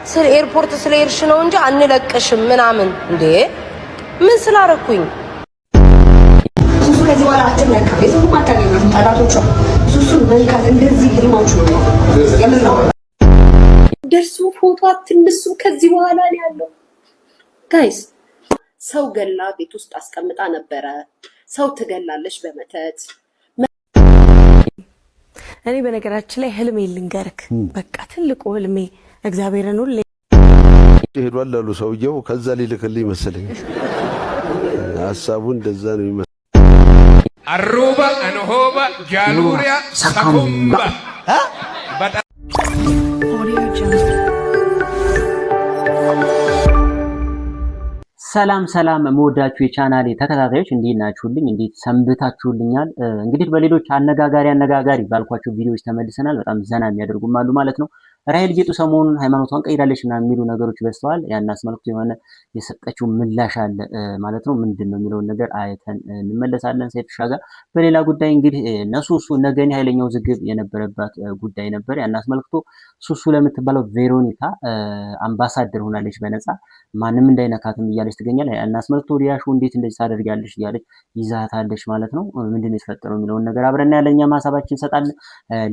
ስለ ኤርፖርት ስለሄድሽ ነው እንጂ አንለቅሽም ምናምን እንዴ ምን ስላረኩኝ ሱሱ ከዚህ በኋላ አትነካ የሱሱ ማታገኝ ነው ታላቶቹ ሱሱን መንካት እንደዚህ ግሪማዎቹ ነው የምንለው ደርሱ ፎቶ አትነሱ ከዚህ በኋላ ነው ያለው ጋይስ ሰው ገላ ቤት ውስጥ አስቀምጣ ነበረ ሰው ትገላለሽ በመተት እኔ በነገራችን ላይ ህልሜ ልንገርክ በቃ ትልቁ ህልሜ እግዚአብሔርን ሁሉ ሄዷል አሉ ሰውየው ከዛ ሊልክልኝ መሰለኝ ሐሳቡ እንደዛ ነው ይመስል አሩባ አንሆባ ጃሉሪያ ሳኩምባ ሰላም ሰላም መወዳችሁ የቻናሌ ተከታታዮች እንዴት ናችሁልኝ? እንዴት ሰንብታችሁልኛል? እንግዲህ በሌሎች አነጋጋሪ ባልኳቸው ቪዲዮዎች ተመልሰናል። በጣም ዘና የሚያደርጉም አሉ ማለት ነው። ራሄል ጌጡ ሰሞኑን ሃይማኖቷን ቀይራለች እና የሚሉ ነገሮች በስተዋል ያን አስመልክቶ የሆነ የሰጠችው ምላሽ አለ ማለት ነው። ምንድነው የሚለውን ነገር አይተን እንመለሳለን። ሰይፍሻ ጋር በሌላ ጉዳይ እንግዲህ ሱሱ ነገኒ ኃይለኛው ዝግብ የነበረባት ጉዳይ ነበር። ያን አስመልክቶ ሱሱ ለምትባለው ቬሮኒካ አምባሳደር ሆናለች በነፃ ማንም እንዳይነካትም እያለች ትገኛለች። ያን አስመልክቶ ሪያሹ እንዴት እንደዚህ ታደርጋለች እያለች ይዛታለች ማለት ነው። ምንድነው የተፈጠረው የሚለውን ነገር አብረን ያለኛ ማሳባችን እንሰጣለን።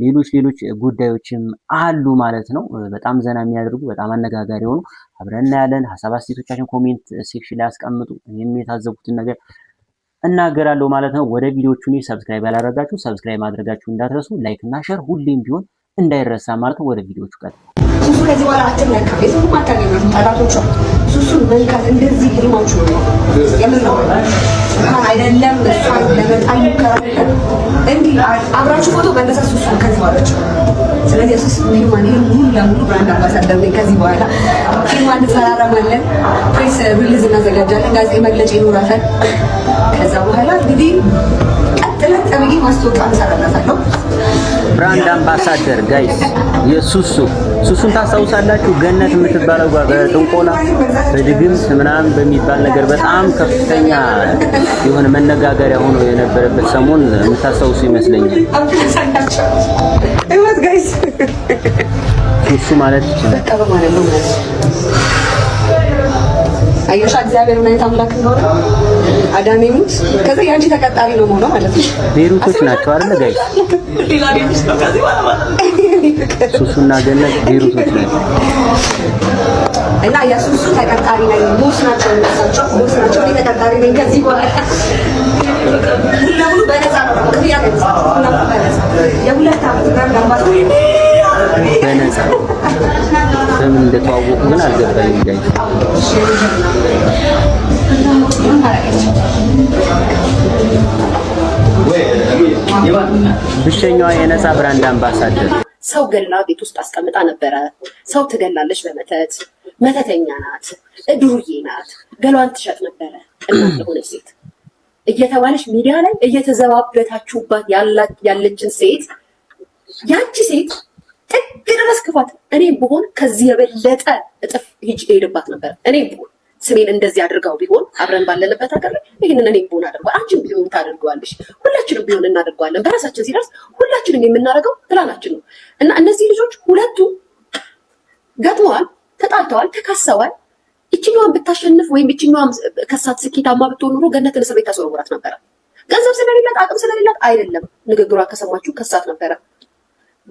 ሌሎች ጉዳዮችም አሉ ማለት ነው። በጣም ዘና የሚያደርጉ በጣም አነጋጋሪ ሆኑ አብረን ያለን ሐሳብ አስተያየቶቻችሁን ኮሜንት ሴክሽን ላይ አስቀምጡ። እኔም የታዘቡትን ነገር እናገራለሁ ማለት ነው። ወደ ቪዲዮቹን ሰብስክራይብ ያላደረጋችሁ ሰብስክራይብ ማድረጋችሁ እንዳትረሱ፣ ላይክ እና ሼር ሁሌም ቢሆን እንዳይረሳ ማለት ነው። ወደ ቪዲዮቹ ቀጥ ሱሱ ከዚህ በኋላ አትነካ የሱሱ ማታገኝ ነው ታላቶቹ ሱሱን መንካት እንደዚህ ግሪማዎቹ ነው የምንለው አይደለም እሷን ለመጣል ይከራል እንዴ አብራችሁ ፎቶ መነሳት ሱሱ ከዚህ በኋላ ስለዚህ ሱሱ ሂማን ሙሉ ለሙሉ ብራንድ አምባሳደር ነኝ ከዚህ በኋላ ሂማን ተራራማለን ፕሬስ ሪሊዝ እናዘጋጃለን ጋዜጣ መግለጫ ይኖራታል ከዛ በኋላ እንግዲህ ቀጥለን ጠብቂ ማስታወቂያ እንሰራላታለሁ ብራንድ አምባሳደር ጋይስ ሱሱን ታስታውሳላችሁ? ገነት የምትባለው ጋር በጥንቆላ በድግምት ምናምን በሚባል ነገር በጣም ከፍተኛ የሆነ መነጋገሪያ ሆኖ የነበረበት ሰሞን የምታስታውሱ ይመስለኛል። እውነት ጋይስ ሱሱ ማለት በቃ በማለት ነው አየሻ እግዚአብሔር ምን አይነት አምላክ እንደሆነ አዳሜሙት ከዛ ያንቺ ተቀጣሪ ነው ሆኖ ማለት ነው። ቤሩቶች ናቸው አይደል ጋይስ? ሱሱና ገነት ቤሩቶች ናቸው እና የሱሱ ተቀጣሪ ነኝ ቦስ ናቸው እነሳቸው ቦስ ናቸው እኔ ተቀጣሪ ነኝ ከዚህ በኋላ ሁሉ በነፃ ነው ክፍያ ነው የሁለት ዓመት ብራንድ አምባሳደር በነፃ በምን እንደተዋወቁ ግን አልገባኝም ጋይስ። ብቸኛዋ የነፃ ብራንድ አምባሳደር ሰው ገላ ቤት ውስጥ አስቀምጣ ነበረ። ሰው ትገላለች በመተት መተተኛ ናት፣ ዱርዬ ናት፣ ገሏን ትሸጥ ነበረ እናት ለሆነች ሴት እየተባለች ሚዲያ ላይ እየተዘባበታችሁባት ያለችን ሴት ያቺ ሴት ጥግ ድረስ ክፋት እኔ ብሆን ከዚህ የበለጠ እጥፍ ሄድባት ነበር። እኔ ብሆን ስሜን እንደዚህ አድርጋው ቢሆን አብረን ባለንበት ሀገር ላይ ይሄንን እኔ ብሆን አድርጓል። አንቺም ቢሆን ታደርገዋለሽ፣ ሁላችንም ቢሆን እናደርገዋለን። በራሳችን ሲደርስ ሁላችንም የምናደርገው ፕላናችን ነው እና እነዚህ ልጆች ሁለቱ ገጥመዋል፣ ተጣልተዋል፣ ተካሰዋል። እቺኛዋን ብታሸንፍ ወይም እቺኛዋን ከሳት ስኬታማ ብትሆን ኑሮ ገነትን እስር ቤት ታስወርውራት ነበረ። ገንዘብ ስለሌላት አቅም ስለሌላት አይደለም፣ ንግግሯ ከሰማችሁ ከሳት ነበረ።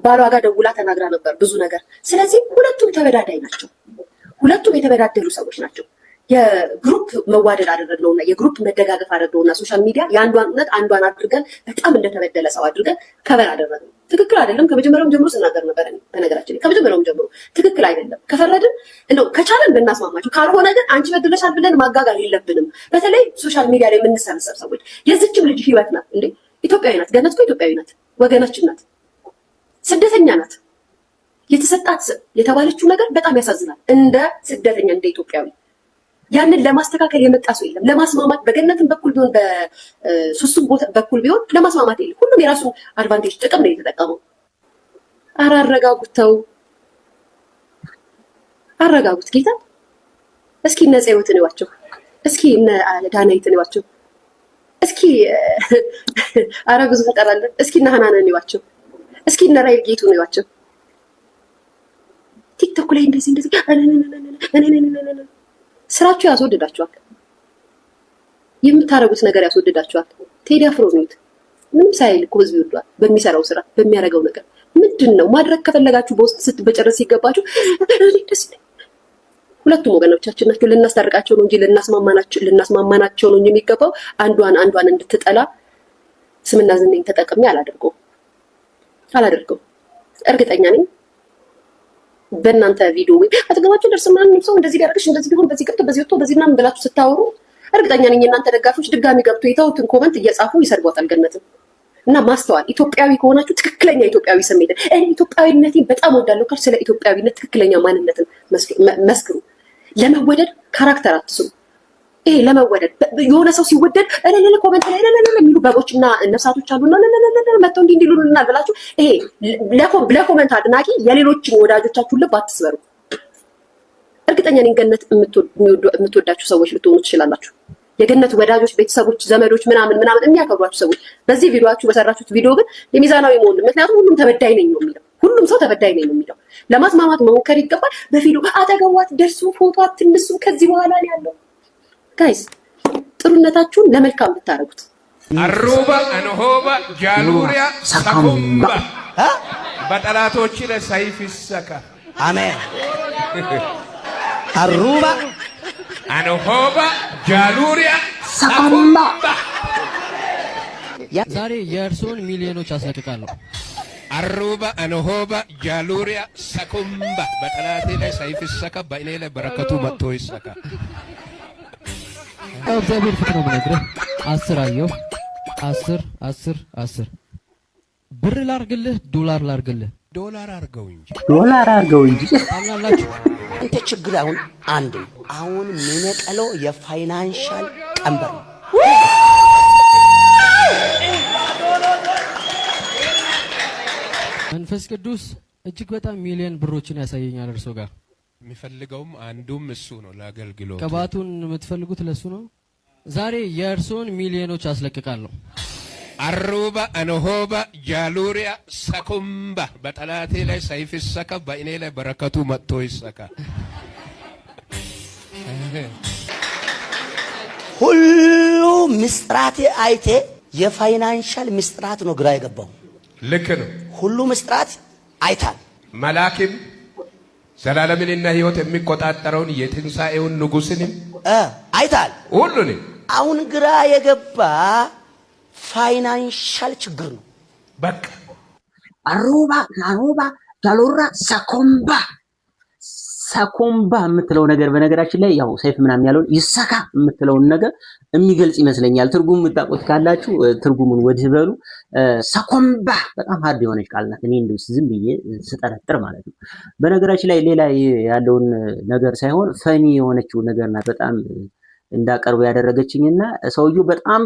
ባሏ ጋር ደውላ ተናግራ ነበር ብዙ ነገር። ስለዚህ ሁለቱም ተበዳዳይ ናቸው። ሁለቱም የተበዳደሉ ሰዎች ናቸው። የግሩፕ መዋደድ አደረግነውና የግሩፕ መደጋገፍ አደረግነውና ሶሻል ሚዲያ የአንዷን እውነት አንዷን አድርገን በጣም እንደተበደለ ሰው አድርገን ከበር አደረግነው። ትክክል አይደለም። ከመጀመሪያውም ጀምሮ ስናገር ነበር። በነገራችን ላይ ከመጀመሪያውም ጀምሮ ትክክል አይደለም። ከፈረድን እንደው ከቻለን ብናስማማቸው፣ ካልሆነ ግን አንቺ በድለሻል ብለን ማጋጋል የለብንም። በተለይ ሶሻል ሚዲያ ላይ የምንሰበሰብ ሰዎች የዚችም ልጅ ህይወት ናት እንዴ ኢትዮጵያዊ ናት። ገነት እኮ ኢትዮጵያዊ ናት፣ ወገናችን ናት። ስደተኛ ናት። የተሰጣት ስም የተባለችው ነገር በጣም ያሳዝናል። እንደ ስደተኛ እንደ ኢትዮጵያዊ ያንን ለማስተካከል የመጣ ሰው የለም። ለማስማማት በገነትም በኩል ቢሆን በሱሱም በኩል ቢሆን ለማስማማት የለም። ሁሉም የራሱ አድቫንቴጅ ጥቅም ነው የተጠቀመው። አረጋጉት፣ ተው አረጋጉት። ጌታ እስኪ እነ ጽዮትን ይዋቸው፣ እስኪ እነ ዳናይትን ይዋቸው፣ እስኪ አረ ብዙ ተጠራለን። እስኪ እነ ሀናንን ይዋቸው፣ እስኪ እነ ራሄል ጌቱ ነው ያቸው። ቲክቶክ ላይ እንደዚህ ስራችሁ ያስወድዳችኋል። የምታረጉት ነገር ያስወድዳችኋል። ቴዲ አፍሮ ነው ምንም ሳይል እኮ ህዝብ ይወዷል። በሚሰራው ስራ በሚያደርገው ነገር ምንድነው ማድረግ ከፈለጋችሁ በውስጥ ስትበጨረስ ሲገባችሁ ደስ ይላል። ሁለቱም ወገኖቻችን ናቸው። ልናስታርቃቸው ነው እንጂ ልናስማማናቸው ነው እንጂ የሚገባው አንዷን እንድትጠላ ስምና ዝናን ተጠቅሜ አላደርገው። እርግጠኛ ነኝ በእናንተ ቪዲዮ ወይ አትገባችሁ ደርሰናል ሰው እንደዚህ ሊያደርግሽ እንደዚህ ቢሆን በዚህ ገብቶ በዚህ ወጥቶ በዚህ ምናምን ብላችሁ ስታወሩ እርግጠኛ ነኝ እናንተ ደጋፊዎች ድጋሚ ገብቶ የተውትን ኮመንት እየጻፉ ይሰድቧታል ገነትን። እና ማስተዋል ኢትዮጵያዊ ከሆናችሁ ትክክለኛ ኢትዮጵያዊ ስሜትን እኔ ኢትዮጵያዊነቴን በጣም ወዳለሁ ካል ስለ ኢትዮጵያዊነት ትክክለኛ ማንነትን መስክሩ። ለመወደድ ካራክተር አትስሩ። ይሄ ለመወደድ የሆነ ሰው ሲወደድ እለለ ኮመንት ላይ እለለ የሚሉ በጎችና ነፍሳቶች አሉና እለለ መተው እንዲሉልና ብላችሁ ይሄ ለኮመንት አድናቂ የሌሎችን ወዳጆቻችሁን ልብ አትስበሩ። እርግጠኛ ነኝ ገነት የምትወዳችሁ ሰዎች ልትሆኑ ትችላላችሁ። የገነት ወዳጆች፣ ቤተሰቦች፣ ዘመዶች ምናምን የሚያከብሯችሁ ሰዎች በዚህ ቪዲዮአችሁ በሰራችሁት ቪዲዮ ግን የሚዛናዊ መሆን ምክንያቱም ሁሉም ተበዳይ ነኝ ነው የሚለው። ሁሉም ሰው ተበዳይ ነኝ ነው የሚለው። ለማስማማት መሞከር ይገባል። በቪዲዮ አጠገቧት ደርሱ ፎቶ አትነሱ። ከዚህ በኋላ ነው ያለው ጋይስ ጥሩነታችሁን ለመልካም ብታረጉት። አሩባ አንሆባ ጃሉሪያ ሰኮምባ በጠላቶች ላይ ሰይፍ ይሰካ። አሜን። አሩባ አንሆባ ጃሉሪያ ሰኮምባ ዛሬ የእርሶን ሚሊዮኖች አስለቅቃለሁ። አሩባ አንሆባ ጃሉሪያ ሰኮምባ በጠላቴ ላይ ሰይፍ ይሰካ፣ በእኔ ላይ በረከቱ መጥቶ ይሰካ። እግዚአብሔር ፍቅር ነው የምነግርህ። 10 አየሁ 10 ብር ላርግልህ ዶላር ላርግልህ? ዶላር አርገው እንጂ ታምናላችሁ? አንተ ችግር አሁን አንድ ነው። አሁን የሚነቀለው የፋይናንሻል ቀንበር ነው። መንፈስ ቅዱስ እጅግ በጣም ሚሊዮን ብሮችን ያሳየኛል እርሶ ጋር። የሚፈልገውም አንዱም እሱ ነው ለአገልግሎት። ቅባቱን የምትፈልጉት ለሱ ነው። ዛሬ የእርሶን ሚሊዮኖች አስለቅቃለሁ። አሩባ አንሆባ ጃሉሪያ ሰኮምባ በጠላቴ ላይ ሰይፍ ይሰካ፣ በእኔ ላይ በረከቱ መጥቶ ይሰካ። ሁሉ ምስጥራቴ አይቴ የፋይናንሻል ምስጥራት ነው ግራ የገባው። ልክ ነው። ሁሉ ምስጥራት አይታል። መላክም ዘላለምንና ሕይወት የሚቆጣጠረውን የትንሣኤውን ንጉሥንም አይታል። ሁሉንም አሁን ግራ የገባ ፋይናንሻል ችግር ነው። በቃ አሩባ ጃሉራ ሰኮምባ የምትለው ነገር በነገራችን ላይ ያው ሰይፍ ምናምን ያለውን ይሰካ የምትለውን ነገር የሚገልጽ ይመስለኛል። ትርጉም የምታውቁት ካላችሁ ትርጉሙን ወዲህ በሉ። ሰኮምባ በጣም ሀርድ የሆነች ቃል ናት። እኔ እንደው ዝም ብዬ ስጠረጥር ማለት ነው። በነገራችን ላይ ሌላ ያለውን ነገር ሳይሆን ፈኒ የሆነችው ነገር ናት በጣም እንዳቀርበው ያደረገችኝና ሰውየው በጣም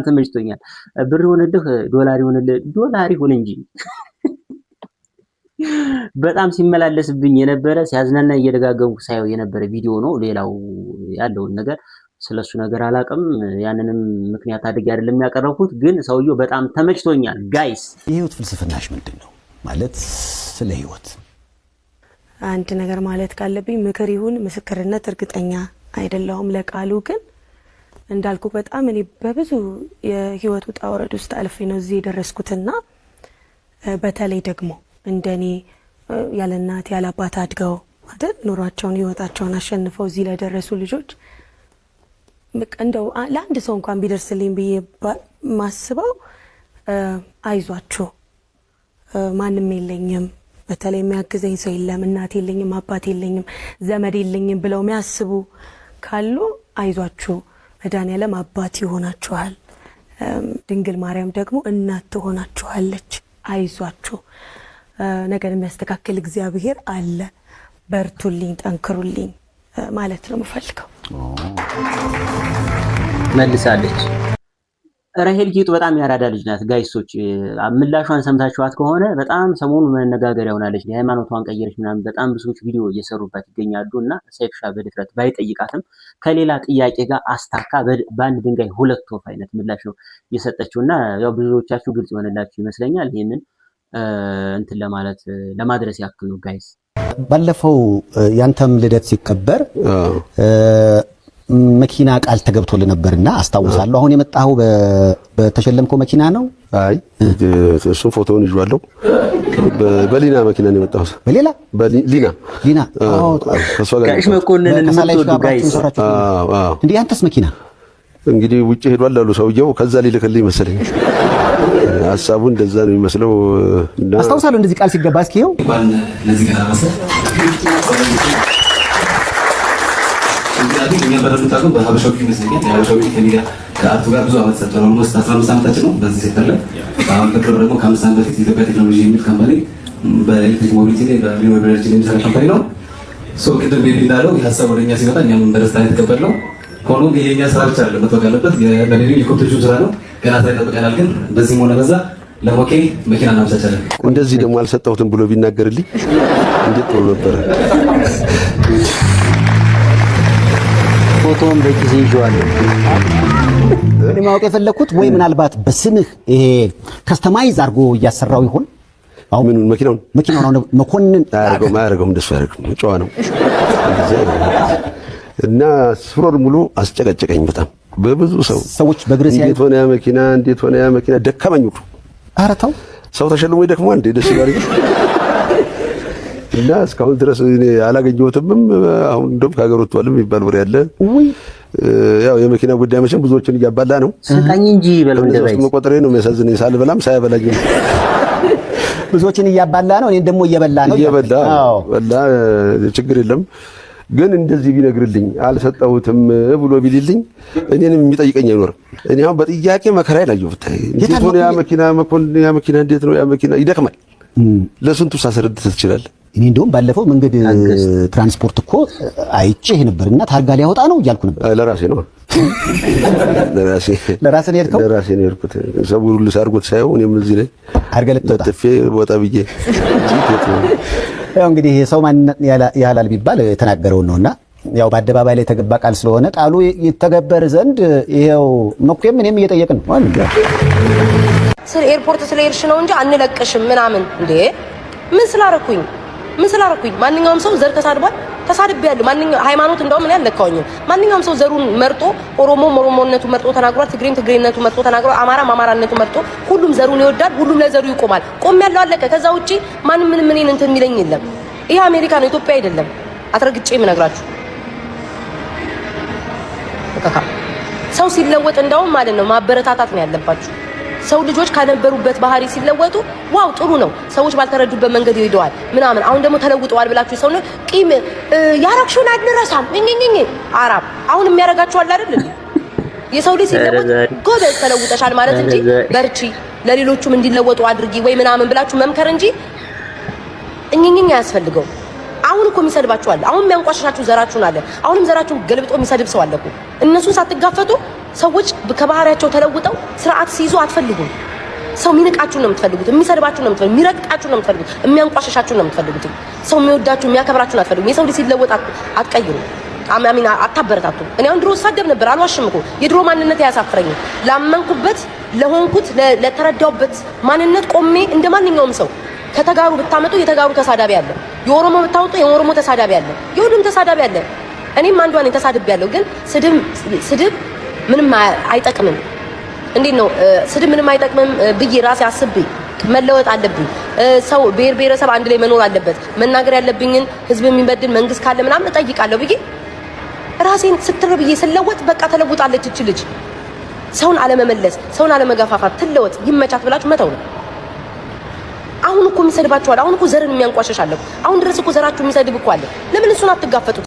ተመችቶኛል። ብር ይሆንልህ ዶላር ይሁን እንጂ በጣም ሲመላለስብኝ የነበረ ሲያዝናና እየደጋገምኩ ሳየው የነበረ ቪዲዮ ነው። ሌላው ያለውን ነገር ስለሱ ነገር አላውቅም። ያንንም ምክንያት አድርጌ አይደለም ያቀረብኩት፣ ግን ሰውየው በጣም ተመችቶኛል። ጋይስ የህይወት ፍልስፍናሽ ምንድን ነው? ማለት ስለ ህይወት አንድ ነገር ማለት ካለብኝ ምክር ይሁን ምስክርነት እርግጠኛ አይደለሁም። ለቃሉ ግን እንዳልኩ በጣም እኔ በብዙ የህይወት ውጣ ውረድ ውስጥ አልፌ ነው እዚህ የደረስኩትና በተለይ ደግሞ እንደኔ ያለ እናት ያለ አባት አድገው አይደል ኑሯቸውን ህይወታቸውን አሸንፈው እዚህ ለደረሱ ልጆች እንደው ለአንድ ሰው እንኳን ቢደርስልኝ ብዬ ማስበው አይዟችሁ፣ ማንም የለኝም፣ በተለይ የሚያግዘኝ ሰው የለም፣ እናት የለኝም፣ አባት የለኝም፣ ዘመድ የለኝም ብለው የሚያስቡ ካሉ አይዟችሁ፣ መድኃኒዓለም አባት ይሆናችኋል፣ ድንግል ማርያም ደግሞ እናት ትሆናችኋለች። አይዟችሁ፣ ነገር የሚያስተካክል እግዚአብሔር አለ፣ በርቱልኝ፣ ጠንክሩልኝ ማለት ነው የምፈልገው። መልሳለች። ራሄል ጌጡ በጣም ያራዳ ልጅ ናት። ጋይሶች ምላሿን ሰምታችኋት ከሆነ በጣም ሰሞኑን መነጋገሪያ ሆናለች። ሃይማኖቷን ቀየረች ምናምን በጣም ብዙዎች ቪዲዮ እየሰሩባት ይገኛሉ። እና ሰይፍሻ በድፍረት ባይጠይቃትም ከሌላ ጥያቄ ጋር አስታካ በአንድ ድንጋይ ሁለት ወፍ አይነት ምላሽ ነው የሰጠችው። እና ያው ብዙዎቻችሁ ግልጽ የሆነላችሁ ይመስለኛል። ይህንን እንትን ለማድረስ ያክል ነው ጋይስ። ባለፈው ያንተም ልደት ሲከበር መኪና ቃል ተገብቶልህ ነበርና አስታውሳለሁ። አሁን የመጣው በተሸለምከው መኪና ነው? አይ እሱ ፎቶውን ይዟለሁ። በሊና መኪና ነው የመጣው። ሊና ከሷ ጋር ጋሽ መኮንን እንዴ አንተስ መኪና እንግዲህ ውጪ ሄዷል አሉ ሰውየው። ከዛ ሊልክልኝ መሰለኝ። ሐሳቡ እንደዛ ነው የሚመስለው። አስታውሳለሁ እንደዚህ ቃል ሲገባ እስኪ ይኸው ለዚህ ጋር አሰ እንግዲህ እኛ በረዱታው በሀበሻው ይመስለኛል። የሀበሻው ከሚዲያ ከአርቱ ጋር ብዙ አመት ሰጥተው ነው 15 ዓመታችን ነው በዚህ ሴክተር ላይ። አሁን በቅርብ ደግሞ ከ5 ዓመት በፊት ኢትዮጵያ ቴክኖሎጂ የሚል ካምፓኒ በኤሌክትሪክ ሞቢሊቲ ላይ በሪኒዌብል ኤነርጂ ላይ የሚሰራ ካምፓኒ ነው። ሶ ቅድም ቤቢ እንዳለው የሀሳብ ወደኛ ሲመጣ እኛም በደስታ የተቀበልነው። ሆኖም የኛ ስራ ብቻ አይደለም መተዋወቅ ያለበት የበሌሉ ሄሊኮፕተሮች ስራ ነው። ገና ስራ ይጠብቀናል። ግን በዚህ ሆነ በዛ ለሞኬ መኪና እናመቻቻለን። እንደዚህ ደግሞ አልሰጠሁትም ብሎ ቢናገርልኝ እንዴት ጥሩ ነበር። ፎቶን በጊዜ ይዤዋለሁ። እኔ ማወቅ የፈለኩት ወይ ምናልባት በስምህ ይሄ ከስተማይዝ አድርጎ እያሰራው ይሆን? አሁን ምኑን መኪናውን መኮንን አያደርገውም እንደሱ አያደርግም። ጨዋ ነው እና ስፍሮር ሙሉ አስጨቀጨቀኝ በጣም በብዙ ሰዎች በግሬስ እንዴት ሆነ ያ መኪና ደከመኝ ሁሉ። ኧረ ተው ሰው ተሸልሞ ይደክማል እንዴ? ደስ ይላል። እና እስካሁን ድረስ እኔ አላገኘሁትም። አሁን እንደውም ከሀገር ወጥቷልም የሚባል ወሬ አለ። ያው የመኪና ጉዳይ መቼም ብዙዎችን እያባላ ነው። ስቃኝ እንጂ በለው እንደባይ መቆጠሬ ነው የሚያሳዝነኝ። ሳልበላም ሳያበላኝ ብዙዎችን እያባላ ነው። እኔን ደግሞ እየበላ ነው። በላ ችግር የለም ግን እንደዚህ ቢነግርልኝ አልሰጠሁትም ብሎ ቢልልኝ እኔንም የሚጠይቀኝ አይኖርም። እኔ አሁን በጥያቄ መከራ ይላየው ብታይ እንዴት ሆነ ያ መኪና እንዴት ነው ያ መኪና ይደክማል። ለስንቱ ሳስረድት ትችላለህ። እኔ እንደውም ባለፈው መንገድ ትራንስፖርት እኮ አይቼህ ነበርና ታርጋ ሊያወጣ ነው እያልኩ ነበር። ለራሴ ነው ለራሴ ነው የሄድኩት። ሰው ሁሉ ሳርጎት ሳይሆን እኔም እዚህ ላይ ለጥፌ ወጣ ብዬ ያው እንግዲህ የሰው ማንነት ያላል ቢባል የተናገረውን ነውና ያው በአደባባይ ላይ የተገባ ቃል ስለሆነ ቃሉ ይተገበር ዘንድ ይሄው መኩየም እኔም እየጠየቅን ነው አይደል? ስለ ኤርፖርት ስለሄድሽ ነው እንጂ አንለቅሽም ምናምን እንዴ ምን ስላረኩኝ? ማንኛውም ሰው ዘር ተሳድቤያለሁ። ማንኛውም ሃይማኖት እንደውም እኔ አልለካውኝም። ማንኛውም ሰው ዘሩን መርጦ ኦሮሞነቱ መርጦ ተናግሯል። ትግሬነቱ መርጦ ተናግሯል። አማራነቱ መርጦ ሁሉም ዘሩን ይወዳል። ሁሉም ለዘሩ ይቆማል። ቆሜያለሁ፣ አለቀ። ከዛ ውጪ ማንም ምንም እኔን እንትን የሚለኝ የለም። ይሄ አሜሪካ ነው፣ ኢትዮጵያ አይደለም። አትረግጬ የምነግራችሁ ሰው ሲለወጥ እንደውም ማለት ነው ማበረታታት ነው ያለባችሁ። ሰው ልጆች ካነበሩበት ባህሪ ሲለወጡ ዋው ጥሩ ነው። ሰዎች ባልተረዱበት መንገድ ይሄደዋል ምናምን። አሁን ደግሞ ተለውጠዋል ብላችሁ ሰው ነው ቂም ያረክሹን አድረሳም እኝኝኝ አራብ አሁን የሚያረጋችሁ አለ አይደል? የሰው ልጅ ሲለወጥ ጎበዝ ተለውጠሻል ማለት እንጂ በርቺ ለሌሎቹም እንዲለወጡ አድርጊ ወይ ምናምን ብላችሁ መምከር እንጂ እኝኝኝ አያስፈልገው። አሁን እኮ የሚሰድባችሁ አለ። አሁን የሚያንቋሽሻችሁ ዘራችሁን አለ። አሁንም ዘራችሁን ገልብጦ የሚሰድብ ሰው አለ እኮ። እነሱን ሳትጋፈጡ ሰዎች ከባህሪያቸው ተለውጠው ስርዓት ሲይዙ አትፈልጉም። ሰው የሚንቃችሁ ነው የምትፈልጉት፣ የሚሰድባችሁ ነው የምትፈልጉት፣ የሚረግጣችሁ ነው የምትፈልጉት፣ የሚያንቋሽሻችሁ ነው የምትፈልጉት። ሰው የሚወዳችሁ የሚያከብራችሁ ነው አትፈልጉም። የሰው ልጅ ሲለወጥ አትቀይሩ። አሚና አታበረታቱ። እኔ አሁን ድሮ ሳደብ ነበር፣ አልዋሽም እኮ የድሮ ማንነት ያሳፍረኝ። ላመንኩበት ለሆንኩት ለተረዳውበት ማንነት ቆሜ እንደማንኛውም ሰው ከተጋሩ ብታመጡ የተጋሩ ተሳዳቢ አለ፣ የኦሮሞ ብታመጡ የኦሮሞ ተሳዳቢ አለ፣ የሁሉም ተሳዳቢ አለ። እኔም አንዷ ነኝ ተሳድቤያለሁ። ግን ስድብ ምንም አይጠቅምም። እንዴት ነው ስድብ ምንም አይጠቅምም ብዬ ራሴ አስቤ መለወጥ አለብኝ። ሰው ብሔረሰብ አንድ ላይ መኖር አለበት። መናገር ያለብኝን ህዝብ የሚበድል መንግስት ካለ ምናምን እጠይቃለሁ ብዬ ራሴን ስትር ብዬ ስለወጥ በቃ ተለውጣለች እቺ ልጅ። ሰውን አለመመለስ፣ ሰውን አለመጋፋፋት፣ ትለወጥ ይመቻት ብላችሁ መተው ነው። አሁን እኮ የሚሰድባችኋል። አሁን እኮ ዘርን የሚያንቋሸሽ አለ። አሁን ድረስ እኮ ዘራችሁ የሚሰድብ እኮ አለ። ለምን እሱን አትጋፈጡት?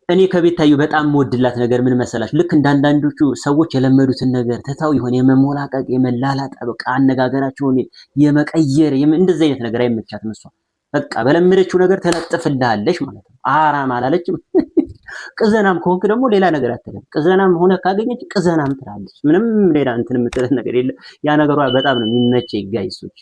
እኔ ከቤታዩ በጣም የምወድላት ነገር ምን መሰላችሁ? ልክ እንዳንዳንዶቹ ሰዎች የለመዱትን ነገር ትታው የሆነ የመሞላቀቅ የመላላጥ በቃ አነጋገራቸውን የመቀየር እንደዚህ አይነት ነገር አይመቻትም። እሷ በቃ በለመደችው ነገር ተለጥፍልሃለች ማለት ነው። አራም አላለችም። ቅዘናም ከሆንክ ደግሞ ሌላ ነገር አትልም። ቅዘናም ሆነ ካገኘች ቅዘናም ትላለች። ምንም ሌላ እንትን የምትለት ነገር የለ። ያ ነገሯ በጣም ነው የሚመቸኝ ጋይሶች።